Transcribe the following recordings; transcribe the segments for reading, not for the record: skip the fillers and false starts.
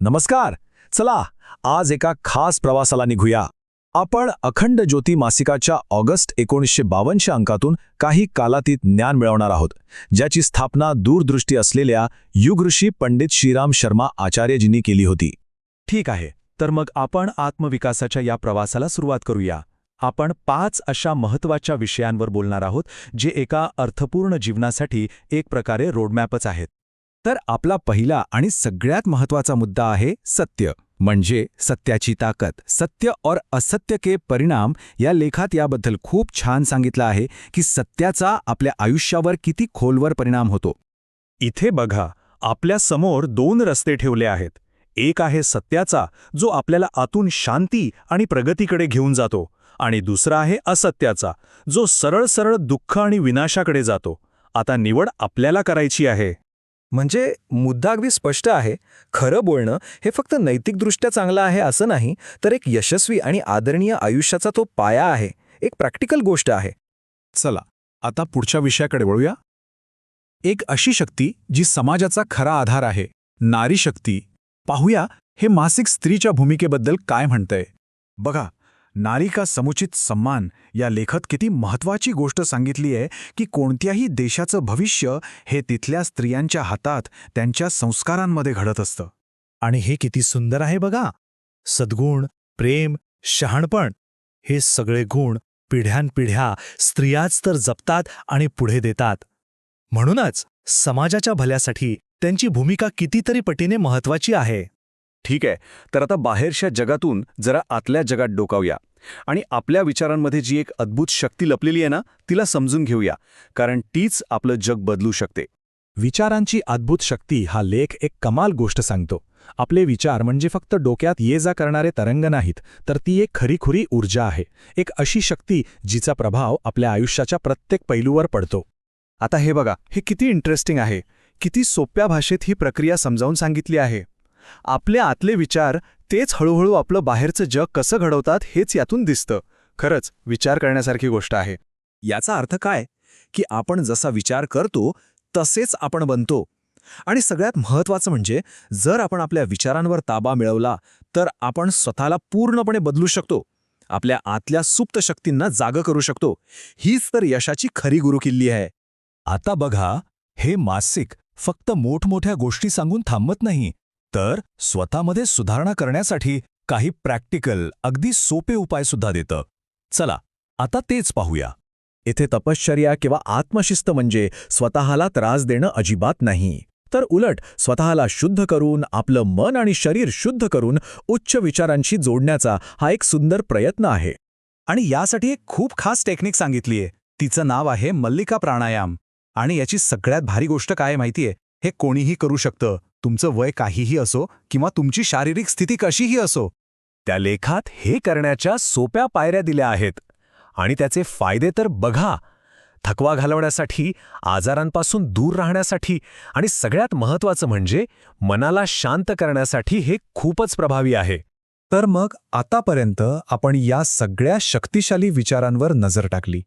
नमस्कार. चला आज एका खास प्रवासाला निघूया. आपण अखंड ज्योती मासिकाच्या ऑगस्ट 1952 अंकातून काही कालातीत ज्ञान मिळवणार आहोत, ज्याची स्थापना दूरदृष्टी असलेल्या युगऋषी पंडित श्रीराम शर्मा आचार्यजींनी केली होती. ठीक आहे, तर मग आपण आत्मविकासाच्या या प्रवासाला सुरुवात करूया. आपण 5 अशा महत्त्वाच्या विषयांवर बोलणार आहोत, जे एका अर्थपूर्ण जीवनासाठी एक प्रकारे रोडमॅपच आहेत. तर आपला पहिला आणि सगळ्यात महत्त्वाचा मुद्दा आहे सत्य, म्हणजे सत्याची ताकद. सत्य और असत्य के परिणाम या लेखात याबद्दल खूप छान सांगितलं आहे की सत्याचा आपल्या आयुष्यावर किती खोलवर परिणाम होतो. इथे बघा, आपल्या समोर 2 रस्ते ठेवले आहेत. एक आहे सत्याचा, जो आपल्याला आतून शांती आणि प्रगतीकडे घेऊन जातो, आणि दुसरा आहे असत्याचा, जो सरळ सरळ दुःख आणि विनाशाकडे जातो. आता निवड आपल्याला करायची आहे. म्हणजे मुद्दा अगदी स्पष्ट आहे. खरं बोलणं हे फक्त नैतिकदृष्ट्या चांगलं आहे असं नाही, तर एक यशस्वी आणि आदरणीय आयुष्याचा तो पाया आहे, एक प्रॅक्टिकल गोष्ट आहे. चला आता पुढच्या विषयाकडे वळूया. एक अशी शक्ती जी समाजाचा खरा आधार आहे, नारी शक्ती. पाहूया हे मासिक स्त्रीच्या भूमिकेबद्दल काय म्हणतंय. बघा, नारी का समुचित सम्मान या लेखात किती महत्त्वाची गोष्ट सांगितली आहे की कोणत्याही देशाचं भविष्य हे तिथल्या स्त्रियांच्या हातात, त्यांच्या संस्कारांमध्ये घडत असतं. आणि हे किती सुंदर आहे बघा. सद्गुण, प्रेम, शहाणपण हे सगळे गुण पिढ्यानपिढ्या स्त्रियाच तर जपतात आणि पुढे देतात. म्हणूनच समाजाच्या भल्यासाठी त्यांची भूमिका कितीतरी पटीने महत्त्वाची आहे. ठीक आहे, तर आता बाहेरच्या जगातून जरा आतल्या जगात डोकावूया आणि आपल्या विचारांमध्ये जी एक अद्भुत शक्ती लपलेली आहे ना, तिला समजून घेऊया, कारण तीच आपलं जग बदलू शकते. विचारांची अद्भुत शक्ती हा लेख एक कमाल गोष्ट सांगतो. आपले विचार म्हणजे फक्त डोक्यात ये जा करणारे तरंग नाहीत, तर ती एक खरीखुरी ऊर्जा आहे, एक अशी शक्ती जिचा प्रभाव आपल्या आयुष्याच्या प्रत्येक पैलूवर पडतो. आता हे बघा, हे किती इंटरेस्टिंग आहे. किती सोप्या भाषेत ही प्रक्रिया समजावून सांगितली आहे. आपले आतले विचार तेच हळूहळू आपलं बाहेरचं जग कसं घडवतात हेच यातून दिसतं. खरंच विचार करण्यासारखी गोष्ट आहे. याचा अर्थ काय की आपण जसा विचार करतो तसेच आपण बनतो. आणि सगळ्यात महत्त्वाचं म्हणजे जर आपण आपल्या विचारांवर ताबा मिळवला तर आपण स्वतःला पूर्णपणे बदलू शकतो, आपल्या आतल्या सुप्त शक्तींना जागं करू शकतो. हीच तर यशाची खरी गुरुकिल्ली आहे. आता बघा, हे मासिक फक्त मोठमोठ्या गोष्टी सांगून थांबत नाही, तर स्वतःमध्ये सुधारणा करण्यासाठी काही प्रॅक्टिकल, अगदी सोपे उपायसुद्धा देतं. चला आता तेच पाहूया. इथे तपश्चर्या किंवा आत्मशिस्त म्हणजे स्वतःला त्रास देणं अजिबात नाही, तर उलट स्वतःला शुद्ध करून, आपलं मन आणि शरीर शुद्ध करून उच्च विचारांशी जोडण्याचा हा एक सुंदर प्रयत्न आहे. आणि यासाठी एक खूप खास टेक्निक सांगितली आहे. तिचं नाव आहे मल्लिका प्राणायाम. आणि याची सगळ्यात भारी गोष्ट काय माहितीये, हे कोणीही करू शकतं, तुमचं वय काहीही असो किंवा तुमची शारीरिक स्थिती कशीही असो. त्या लेखात हे करण्याच्या सोप्या पायऱ्या दिल्या आहेत आणि त्याचे फायदे तर बघा. थकवा घालवण्यासाठी, आजारांपासून दूर राहण्यासाठी आणि सगळ्यात महत्त्वाचं म्हणजे मनाला शांत करण्यासाठी हे खूपच प्रभावी आहे. तर मग आतापर्यंत आपण या सगळ्या शक्तिशाली विचारांवर नजर टाकली.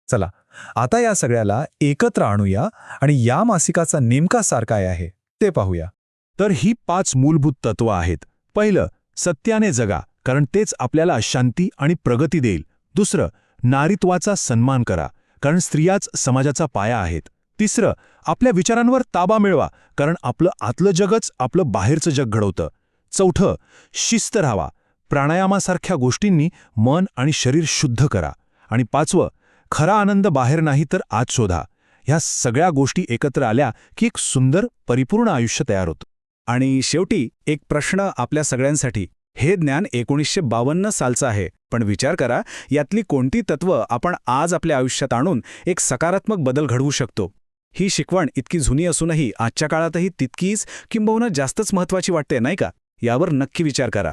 चला आता या सगळ्याला एकत्र आणूया आणि या मासिकाचा नेमका सार काय आहे ते पाहूया. तर ही 5 मूलभूत तत्त्व आहेत. पहिलं, सत्याने जगा, कारण तेच आपल्याला शांती आणि प्रगती देईल. दुसरं, नारीत्वाचा सन्मान करा, कारण स्त्रियाच समाजाचा पाया आहेत. तिसरं, आपल्या विचारांवर ताबा मिळवा, कारण आपलं आतलं जगच आपलं बाहेरचं जग घडवतं. चौथं, शिस्त राहावा, प्राणायामासारख्या गोष्टींनी मन आणि शरीर शुद्ध करा. आणि 5वं, खरा आनंद बाहेर नाही तर आत शोधा. ह्या सगळ्या गोष्टी एकत्र आल्या की एक सुंदर परिपूर्ण आयुष्य तयार होतं. आणि शेवटी एक प्रश्न आपल्या सगळ्यांसाठी. हे ज्ञान 1952 सालचं आहे, पण विचार करा यातली कोणती तत्त्व आपण आज आपल्या आयुष्यात आणून एक सकारात्मक बदल घडवू शकतो. ही शिकवण इतकी जुनी असूनही आजच्या काळातही तितकीच किंबहुना जास्तच महत्त्वाची वाटते, नाही का? यावर नक्की विचार करा.